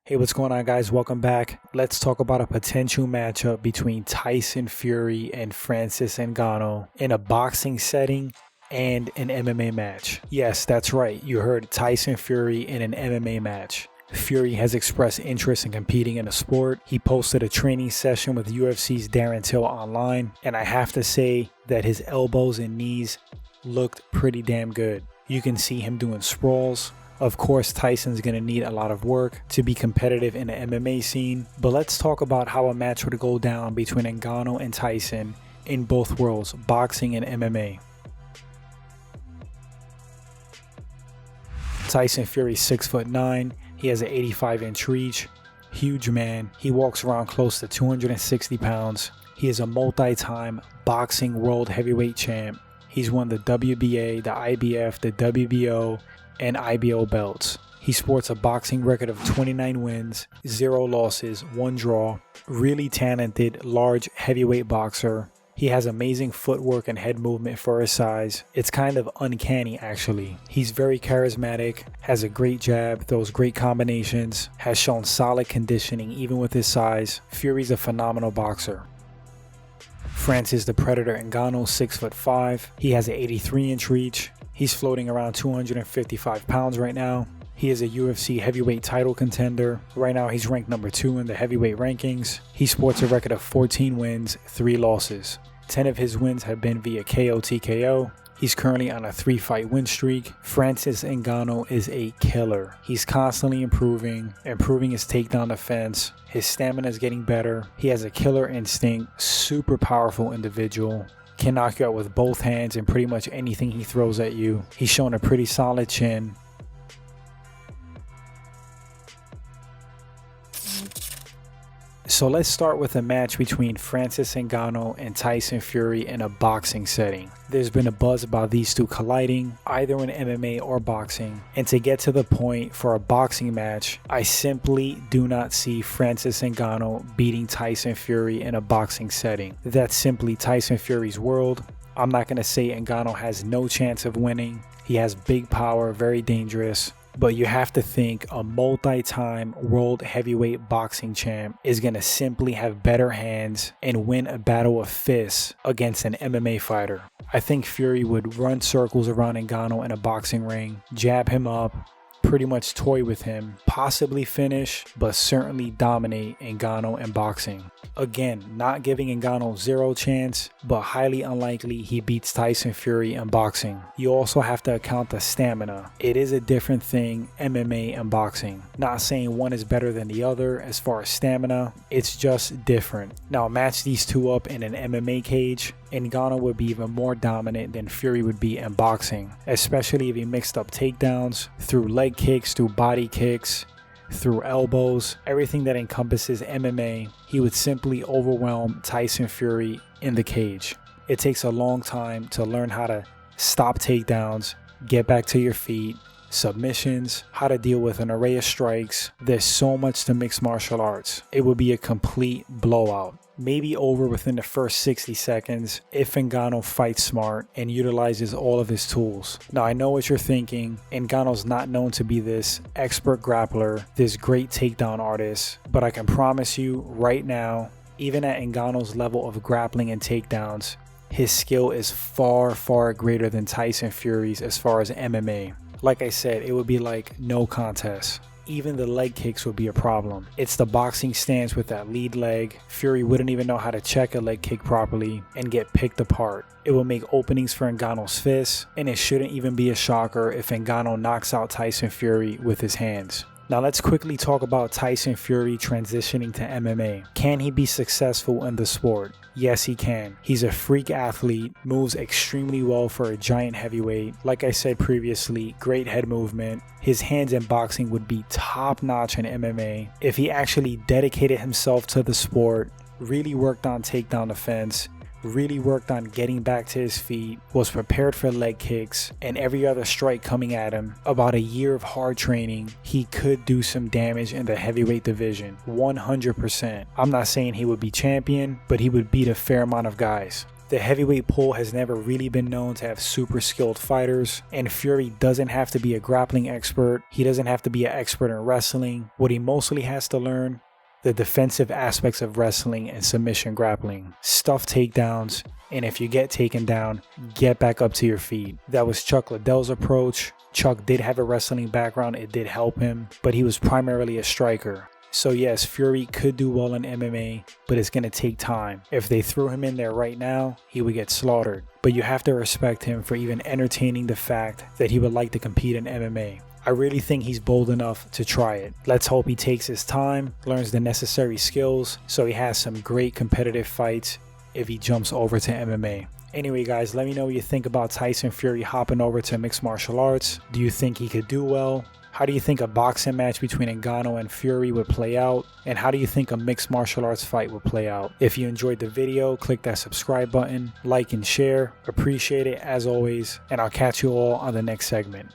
Hey, what's going on, guys? Welcome back. Let's talk about a potential matchup between Tyson Fury and Francis Ngannou in a boxing setting and an MMA match. Yes, that's right. You heard Tyson Fury in an MMA match. Fury has expressed interest in competing in the sport. He posted a training session with UFC's Darren Till online, and I have to say that his elbows and knees looked pretty damn good. You can see him doing sprawls. Of course, Tyson's going to need a lot of work to be competitive in the MMA scene, but let's talk about how a match would go down between Ngannou and Tyson in both worlds, boxing and MMA. Tyson Fury's 6'9". He has an 85-inch reach. Huge man. He walks around close to 260 pounds. He is a multi-time boxing world heavyweight champ. He's won the WBA, the IBF, the WBO, and IBO belts. He sports a boxing record of 29 wins, 0 losses, 1 draw. Really talented, large heavyweight boxer. He has amazing footwork and head movement for his size. It's kind of uncanny, actually. He's very charismatic, has a great jab, throws great combinations, has shown solid conditioning even with his size. Fury's a phenomenal boxer. Francis the Predator Ngannou, 6'5". He has an 83-inch reach. He's floating around 255 pounds right now. He is a UFC heavyweight title contender. Right now he's ranked number 2 in the heavyweight rankings. He sports a record of 14 wins, 3 losses. 10 of his wins have been via KO TKO. He's currently on a 3-fight win streak. Francis Ngannou is a killer. He's constantly improving his takedown defense. His stamina is getting better. He has a killer instinct, super powerful individual. Can knock you out with both hands and pretty much anything he throws at you. He's shown a pretty solid chin. So let's start with a match between Francis Ngannou and Tyson Fury in a boxing setting. There's been a buzz about these two colliding, either in MMA or boxing. And to get to the point, for a boxing match, I simply do not see Francis Ngannou beating Tyson Fury in a boxing setting. That's simply Tyson Fury's world. I'm not going to say Ngannou has no chance of winning. He has big power, very dangerous. But you have to think a multi-time world heavyweight boxing champ is going to simply have better hands and win a battle of fists against an MMA fighter. I think Fury would run circles around Ngannou in a boxing ring, jab him up, pretty much toy with him, possibly finish, but certainly dominate Ngannou in boxing. Again, not giving Ngannou 0 chance, but highly unlikely he beats Tyson Fury in boxing. You also have to account the stamina. It is a different thing, MMA and boxing. Not saying one is better than the other as far as stamina, it's just different. Now match these two up in an MMA cage, Ngannou would be even more dominant than Fury would be in boxing, especially if he mixed up takedowns, through leg kicks, through body kicks, through elbows, everything that encompasses MMA. He would simply overwhelm Tyson Fury in the cage. It takes a long time to learn how to stop takedowns, get back to your feet, submissions, how to deal with an array of strikes. There's so much to mixed martial arts. It would be a complete blowout. Maybe over within the first 60 seconds if Ngannou fights smart and utilizes all of his tools. Now I know what you're thinking, Ngannou's not known to be this expert grappler, this great takedown artist, but I can promise you right now, even at Ngannou's level of grappling and takedowns, his skill is far, far greater than Tyson Fury's as far as MMA. Like I said, it would be like no contest. Even the leg kicks would be a problem. It's the boxing stance with that lead leg. Fury wouldn't even know how to check a leg kick properly and get picked apart. It will make openings for Ngannou's fists, and it shouldn't even be a shocker if Ngannou knocks out Tyson Fury with his hands. Now let's quickly talk about Tyson Fury transitioning to MMA. Can he be successful in the sport? Yes, he can. He's a freak athlete, moves extremely well for a giant heavyweight. Like I said previously, great head movement. His hands in boxing would be top notch in MMA. If he actually dedicated himself to the sport, really worked on takedown defense, really worked on getting back to his feet, was prepared for leg kicks and every other strike coming at him, about a year of hard training, he could do some damage in the heavyweight division, 100%. I'm not saying he would be champion, but he would beat a fair amount of guys. The heavyweight pool has never really been known to have super skilled fighters, and Fury doesn't have to be a grappling expert. He doesn't have to be an expert in wrestling. What he mostly has to learn, the defensive aspects of wrestling and submission grappling, stuff takedowns, and if you get taken down, get back up to your feet. That was Chuck Liddell's approach. Chuck did have a wrestling background, it did help him, but he was primarily a striker. So yes, Fury could do well in MMA, but it's going to take time. If they threw him in there right now, he would get slaughtered. But you have to respect him for even entertaining the fact that he would like to compete in MMA. I really think he's bold enough to try it. Let's hope he takes his time, learns the necessary skills, so he has some great competitive fights if he jumps over to MMA. Anyway guys, let me know what you think about Tyson Fury hopping over to mixed martial arts. Do you think he could do well? How do you think a boxing match between Ngannou and Fury would play out? And how do you think a mixed martial arts fight would play out? If you enjoyed the video, click that subscribe button, like and share. Appreciate it as always, and I'll catch you all on the next segment.